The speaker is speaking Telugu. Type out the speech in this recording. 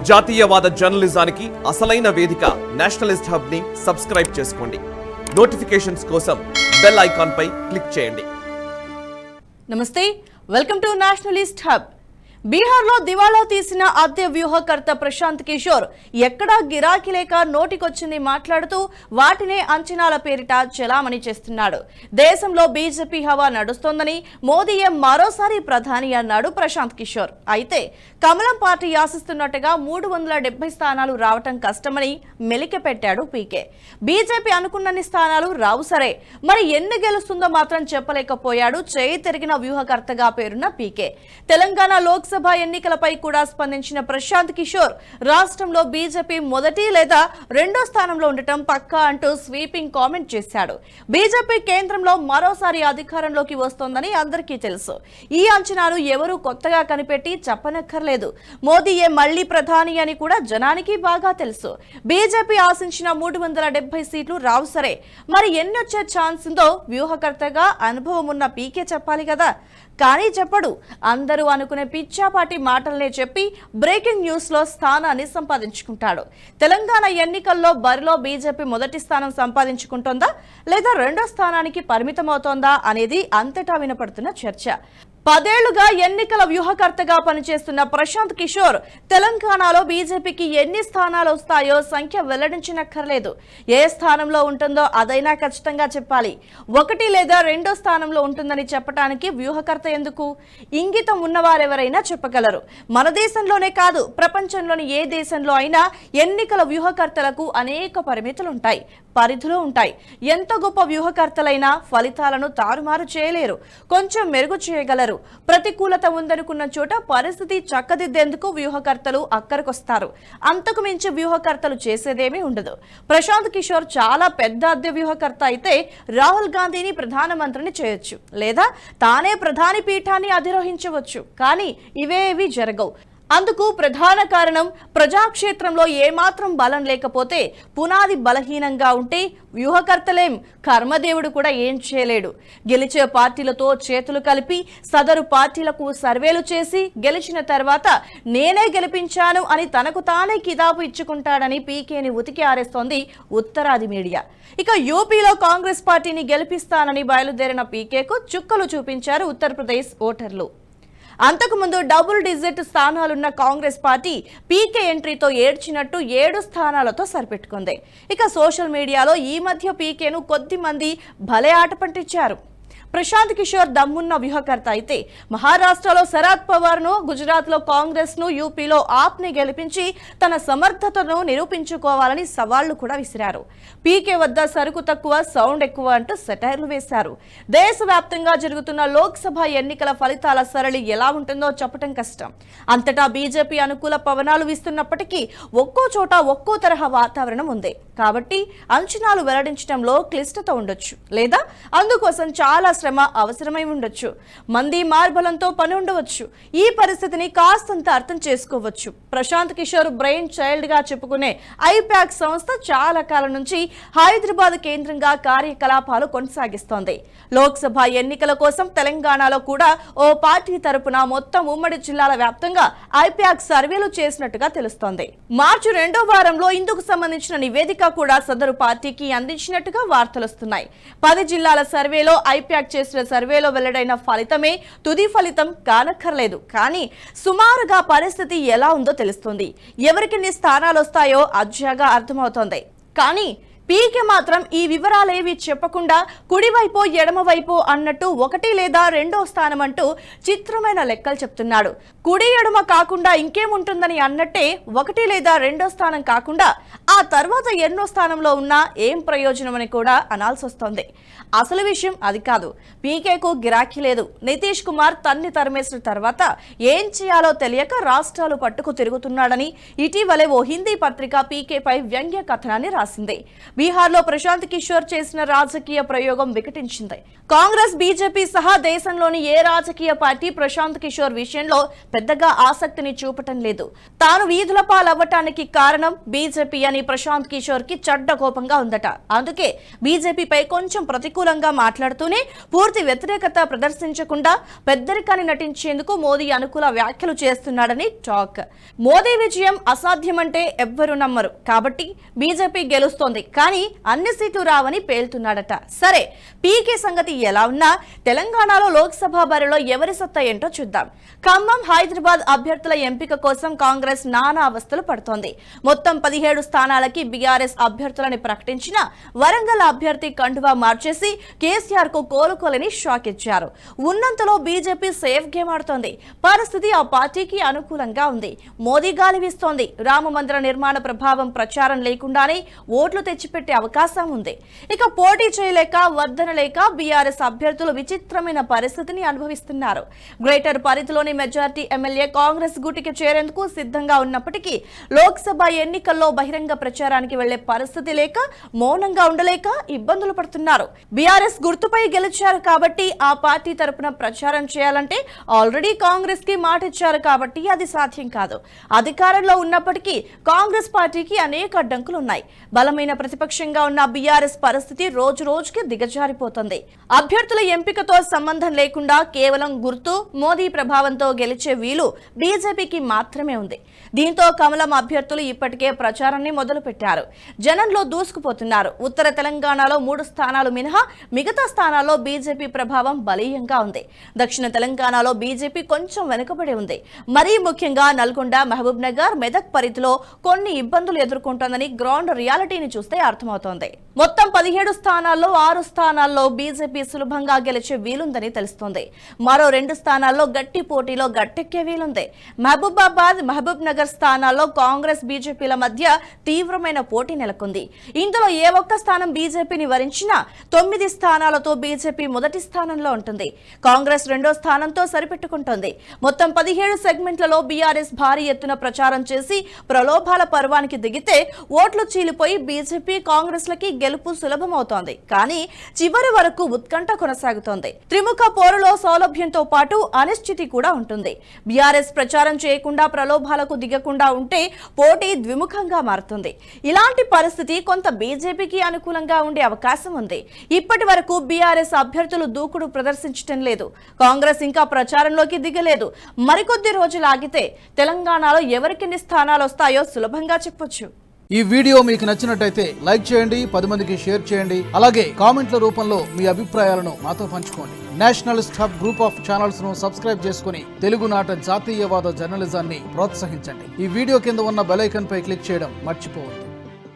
జాతీయవాద జర్నలిజానికి అసలైన వేదిక నేషనలిస్ట్ హబ్ ని సబ్స్క్రైబ్ చేసుకోండి. నోటిఫికేషన్స్ కోసం బెల్ ఐకాన్ పై క్లిక్ చేయండి. నమస్తే, వెల్కమ్ టు నేషనలిస్ట్ హబ్. బీహార్లో దివాళా తీసిన అద్దె వ్యూహకర్త ప్రశాంత్ కిషోర్ ఎక్కడా గిరాకీ లేక నోటికొచ్చింది మాట్లాడుతూ వాటినే అంచనాల పేరిట చెలామణి చేస్తున్నాడు. దేశంలో బీజేపీ హవా నడుస్తోందని మోదీయే మరోసారి ప్రధాని అన్నాడు ప్రశాంత్ కిషోర్. అయితే కమలం పార్టీ ఆశిస్తున్నట్టుగా 370 స్థానాలు రావటం కష్టమని మెలిక పెట్టాడు పీకే. బీజేపీ అనుకున్నన్ని స్థానాలు రావు సరే, మరి ఎన్ని గెలుస్తుందో మాత్రం చెప్పలేకపోయాడు చేయి తిరిగిన వ్యూహకర్తగా పేరున్న పీకే. తెలంగాణ లోక్సభ ఎన్నికలపై కూడా స్పందించిన ప్రశాంత్ కిషోర్ రాష్ట్రంలో బీజేపీ మొదటి లేదా రెండో స్థానంలో ఉండటం పక్కా అంటూ స్వీపింగ్ కామెంట్ చేశాడు. బీజేపీ కేంద్రంలో మరోసారి అధికారంలోకి వస్తోందని అందరికీ తెలుసు. ఈ అంచనాలు ఎవరూ కొత్తగా కనిపెట్టి చెప్పనక్కర్లేదు. మోదీయే మళ్లీ ప్రధాని అని కూడా జనానికి బాగా తెలుసు. బీజేపీ ఆశించిన 370 సీట్లు రావు సరే, మరి ఎన్నొచ్చే ఛాన్స్ ఉందో వ్యూహకర్తగా అనుభవం ఉన్న పీకే చెప్పాలి కదా. కానీ చెప్పడు. అందరూ అనుకునే పిచ్చాపాటి మాటలనే చెప్పి బ్రేకింగ్ న్యూస్ లో స్థానాన్ని సంపాదించుకుంటాడు. తెలంగాణ ఎన్నికల్లో బరిలో బీజేపీ మొదటి స్థానం సంపాదించుకుంటోందా లేదా రెండో స్థానానికి పరిమితమవుతోందా అనేది అంతటా వినపడుతున్న చర్చ. 10 ఏళ్లుగా ఎన్నికల వ్యూహకర్తగా పనిచేస్తున్న ప్రశాంత్ కిషోర్ తెలంగాణలో బీజేపీకి ఎన్ని స్థానాలు వస్తాయో సంఖ్య వెల్లడించనక్కర్లేదు. ఏ స్థానంలో ఉంటుందో అదైనా ఖచ్చితంగా చెప్పాలి. 1 లేదా 2 స్థానంలో ఉంటుందని చెప్పడానికి వ్యూహకర్త ఎందుకు? ఇంగితం ఉన్నవారెవరైనా చెప్పగలరు. మన దేశంలోనే కాదు, ప్రపంచంలోని ఏ దేశంలో అయినా ఎన్నికల వ్యూహకర్తలకు అనేక పరిమితులుంటాయి, పరిధులు ఉంటాయి. ఎంత గొప్ప వ్యూహకర్తలైనా ఫలితాలను తారుమారు చేయలేరు, కొంచెం మెరుగు చేయగలరు. ప్రతికూలత ఉందనుకున్న చోట పరిస్థితి చక్కదిద్దేందుకు వ్యూహకర్తలు అక్కడికొస్తారు. అంతకు మించి వ్యూహకర్తలు చేసేదేమీ ఉండదు. ప్రశాంత్ కిషోర్ చాలా పెద్ద అద్దె వ్యూహకర్త అయితే రాహుల్ గాంధీని ప్రధానమంత్రిని చేయొచ్చు, లేదా తానే ప్రధాని పీఠాన్ని అధిరోహించవచ్చు. కానీ ఇవేవి జరగవు. అందుకు ప్రధాన కారణం ప్రజాక్షేత్రంలో ఏమాత్రం బలం లేకపోతే, పునాది బలహీనంగా ఉంటే వ్యూహకర్తలేం, కర్మదేవుడు కూడా ఏం చేయలేడు. గెలిచే పార్టీలతో చేతులు కలిపి సదరు పార్టీలకు సర్వేలు చేసి గెలిచిన తర్వాత నేనే గెలిపించాను అని తనకు తానే కితాబు ఇచ్చుకుంటాడని పీకేని ఉతికి ఆరేస్తోంది ఉత్తరాది మీడియా. ఇక యూపీలో కాంగ్రెస్ పార్టీని గెలిపిస్తానని బయలుదేరిన పీకేకు చుక్కలు చూపించారు ఉత్తరప్రదేశ్ ఓటర్లు. అంతకుముందు డబుల్ డిజిట్ స్థానాలున్న కాంగ్రెస్ పార్టీ పీకే ఎంట్రీతో ఏడ్చినట్టు 7 స్థానాలతో సరిపెట్టుకుంది. ఇక సోషల్ మీడియాలో ఈ మధ్య పీకేను కొద్ది మంది భలే ఆట పట్టించారు. ప్రశాంత్ కిషోర్ దమ్మున్న వ్యూహకర్త అయితే మహారాష్ట్రలో శరద్ పవార్ ను, గుజరాత్ లో కాంగ్రెస్ ను, యూపీలో ఆప్ ని గెలిపించి తన సమర్థతను నిరూపించుకోవాలని సవాళ్లు కూడా విసిరారు. పీకే వద్ద సరుకు తక్కువ, సౌండ్ ఎక్కువ అంటూ సెటైర్లు వేశారు. దేశవ్యాప్తంగా జరుగుతున్న లోక్సభ ఎన్నికల ఫలితాల సరళి ఎలా ఉంటుందో చెప్పడం కష్టం. అంతటా బీజేపీ అనుకూల పవనాలు వీస్తున్నప్పటికీ ఒక్కో చోట ఒక్కో తరహా వాతావరణం ఉంది. కాబట్టి అంచనాలు వెల్లడించడంలో క్లిష్టత ఉండొచ్చు, లేదా అందుకోసం చాలా శ్రమ అవసరమై ఉండొచ్చు. మంది మార్బలంతో పని ఉండవచ్చు. ఈ పరిస్థితిని కాస్తంత అర్థం చేసుకోవచ్చు. ప్రశాంత్ కిషోర్ బ్రెయిన్ చైల్డ్ గా చెప్పుకునే ఐపాక్ సంస్థ చాలా కాలం నుంచి హైదరాబాద్ కేంద్రంగా కార్యకలాపాలు కొనసాగిస్తోంది. లోక్సభ ఎన్నికల కోసం తెలంగాణలో కూడా ఓ పార్టీ తరపున మొత్తం ఉమ్మడి జిల్లాల వ్యాప్తంగా ఐపాక్ సర్వేలు చేసినట్టుగా తెలుస్తోంది. మార్చి 2వ వారంలో ఇందుకు సంబంధించిన నివేదిక కూడా సదరు పార్టీకి అందించినట్టుగా వార్తలొస్తున్నాయి. 10 జిల్లాల సర్వేలో ఐపాక్ చేసిన సర్వేలో వెల్లడైన ఫలితమే తుది ఫలితం కానక్కర్లేదు. కానీ సుమారుగా పరిస్థితి ఎలా ఉందో తెలుస్తుంది. ఎవరికిన్ని స్థానాలు వస్తాయో అజ్జాగా అర్థమవుతోంది. కానీ పీకే మాత్రం ఈ వివరాలేవి చెప్పకుండా కుడివైపు ఎడమవైపు అన్నట్టు 1 లేదా 2వ స్థానం అంటూ చిత్రమైన లెక్కలు చెప్తున్నాడు. కుడి ఎడమ కాకుండా ఇంకేముంటుందని అన్నట్టే 1 లేదా 2వ స్థానం కాకుండా ఆ తర్వాత ఎన్నో స్థానంలో ఉన్నా ఏం ప్రయోజనం అని కూడా అనాల్సి వస్తోంది. అసలు విషయం అది కాదు. పీకేకు గిరాకీ లేదు. నితీష్ కుమార్ తన్ని తరిమేసిన తర్వాత ఏం చేయాలో తెలియక రాష్ట్రాలు పట్టుకు తిరుగుతున్నాడని ఇటీవలే ఓ హిందీ పత్రిక పీకేపై వ్యంగ్య కథనాన్ని రాసింది. బీహార్లో ప్రశాంత్ కిషోర్ చేసిన రాజకీయ ప్రయోగం వికటించింది. కాంగ్రెస్, బీజేపీ సహా దేశంలోని ఏ రాజకీయ పార్టీ ప్రశాంత్ కిషోర్ విషయంలో పెద్దగా ఆసక్తిని చూపటం లేదు. తాను వీధుల పాలవ్వటానికి కారణం బీజేపీ అని ప్రశాంత్ కిషోర్ కి చెడ్డ కోపంగా ఉందట. అందుకే బీజేపీపై కొంచెం ప్రతికూలంగా మాట్లాడుతూనే పూర్తి వ్యతిరేకత ప్రదర్శించకుండా పెద్దరికాన్ని నటించేందుకు మోదీ అనుకూల వ్యాఖ్యలు చేస్తున్నాడని టాక్. మోదీ విజయం అసాధ్యమంటే ఎవ్వరూ నమ్మరు కాబట్టి బీజేపీ గెలుస్తోంది, కానీ అన్ని సీట్లు రావని పేల్తున్నాడట. సరే, పీకే సంగతి ఎలా ఉన్నా తెలంగాణలో లోక్సభ బరిలో ఎవరి సత్తా ఏంటో చూద్దాం. ఖమ్మం, హైదరాబాద్ అభ్యర్థుల ఎంపిక కోసం కాంగ్రెస్ నానా అవస్థలు పడుతోంది. మొత్తం 17 స్థానాలకి బీఆర్ఎస్ అభ్యర్థులని ప్రకటించిన వరంగల్ అభ్యర్థి కండువా మార్చేసి కేసీఆర్ కు కోలుకోలేని షాక్ ఇచ్చారు. ఉన్నంతలో బీజేపీ సేఫ్ గేమ్ ఆడుతోంది. పరిస్థితి ఆ పార్టీకి అనుకూలంగా ఉంది. మోదీ గాలి వీస్తోంది. రామ మందిర నిర్మాణ ప్రభావం ప్రచారం లేకుండానే ఓట్లు తెచ్చిపెట్టే అవకాశం ఉంది. ఇక పోటీ చేయలేక వద్దనలేక బీఆర్ఎస్ అభ్యర్థులు విచిత్రమైన పరిస్థితిని అనుభవిస్తున్నారు. గ్రేటర్ పరిధిలోని మెజార్టీ ఎమ్మెల్యే కాంగ్రెస్ గూటికి చేరేందుకు సిద్ధంగా ఉన్నప్పటికీ లోక్సభ ఎన్నికల్లో బహిరంగ ప్రచారానికి వెళ్లే పరిస్థితి లేక మౌనంగా ఉండలేక ఇబ్బందులు పడుతున్నారు. బీఆర్ఎస్ గుర్తుపై గెలిచారు కాబట్టి ఆ పార్టీ తరపున ప్రచారం చేయాలంటే ఆల్రెడీ కాంగ్రెస్ కి మాట ఇచ్చారు కాబట్టి అది సాధ్యం కాదు. అధికారంలో ఉన్నప్పటికీ కాంగ్రెస్ పార్టీకి అనేక అడ్డంకులు ఉన్నాయి. బలమైన ప్రతిపక్షంగా ఉన్న బీఆర్ఎస్ పరిస్థితి రోజు రోజుకి దిగజారిపోతుంది. అభ్యర్థుల ఎంపికతో సంబంధం లేకుండా కేవలం గుర్తు, మోదీ ప్రభావంతో గెలిచే వీలు బీజేపీకి మాత్రమే ఉంది. దీంతో కమలం అభ్యర్థులు ఇప్పటికే ప్రచారాన్ని మొదలుపెట్టారు. జనంలో దూసుకుపోతున్నారు. ఉత్తర తెలంగాణలో 3 స్థానాలు మినహా మిగతా స్థానాల్లో బీజేపీ ప్రభావం బలీయంగా ఉంది. దక్షిణ తెలంగాణలో బీజేపీ కొంచెం వెనుకబడి ఉంది. మరీ ముఖ్యంగా నల్గొండ, మహబూబ్ నగర్, మెదక్ పరిధిలో కొన్ని ఇబ్బందులు ఎదుర్కొంటోందని గ్రౌండ్ రియాలిటీని చూస్తే అర్థమవుతోంది. మొత్తం 17 స్థానాల్లో 6 స్థానాల్లో బీజేపీ సులభంగా గెలిచే వీలుందని తెలుస్తోంది. మరో 2 స్థానాల్లో గట్టి పోటీలో గట్టెక్కే వీలుంది. మహబూబాబాద్, మహబూబ్ నగర్ స్థానాల్లో కాంగ్రెస్, బీజేపీల మధ్య తీవ్రమైన పోటీ నెలకొంది. ఇందులో ఏ ఒక్క స్థానం బీజేపీని వరించినా 9 స్థానాలతో బీజేపీ మొదటి స్థానంలో ఉంటుంది. కాంగ్రెస్ 2వ స్థానంతో సరిపెట్టుకుంటోంది. మొత్తం 17 సెగ్మెంట్లలో బీఆర్ఎస్ భారీ ఎత్తున ప్రచారం చేసి ప్రలోభాల పర్వానికి దిగితే ఓట్లు చీలిపోయి బీజేపీ, కాంగ్రెస్లకి గెలుపు సులభమవుతోంది. కానీ చివరి వరకు ఉత్కంఠ కొనసాగుతోంది. త్రిముఖ పోరులో సౌలభ్యంతో పాటు అనిశ్చితి కూడా ఉంటుంది. బీఆర్ఎస్ ప్రచారం చేయకుండా ప్రలోభాలకు దిగకుండా ఉంటే పోటీ ద్విముఖంగా మారుతుంది. ఇలాంటి పరిస్థితి కొంత బీజేపీకి అనుకూలంగా ఉండే అవకాశం ఉంది. ఇప్పటి వరకు బీఆర్ఎస్ అభ్యర్థులు దూకుడు ప్రదర్శించడం లేదు. కాంగ్రెస్ ఇంకా ప్రచారంలోకి దిగలేదు. మరికొద్ది రోజులు ఆగితే తెలంగాణలో ఎవరికెన్ని స్థానాలు వస్తాయో సులభంగా చెప్పొచ్చు. ఈ వీడియో మీకు నచ్చినట్టయితే లైక్ చేయండి, 10 మందికి షేర్ చేయండి. అలాగే కామెంట్ల రూపంలో మీ అభిప్రాయాలను మాతో పంచుకోండి. Nationalist hub group of channels ను సబ్స్క్రైబ్ చేసుకుని తెలుగునాట జాతీయవాద జర్నలిజాన్ని ప్రోత్సహించండి. ఈ వీడియో కింద ఉన్న బెల్ ఐకాన్ పై క్లిక్ చేయడం మర్చిపోవద్దు.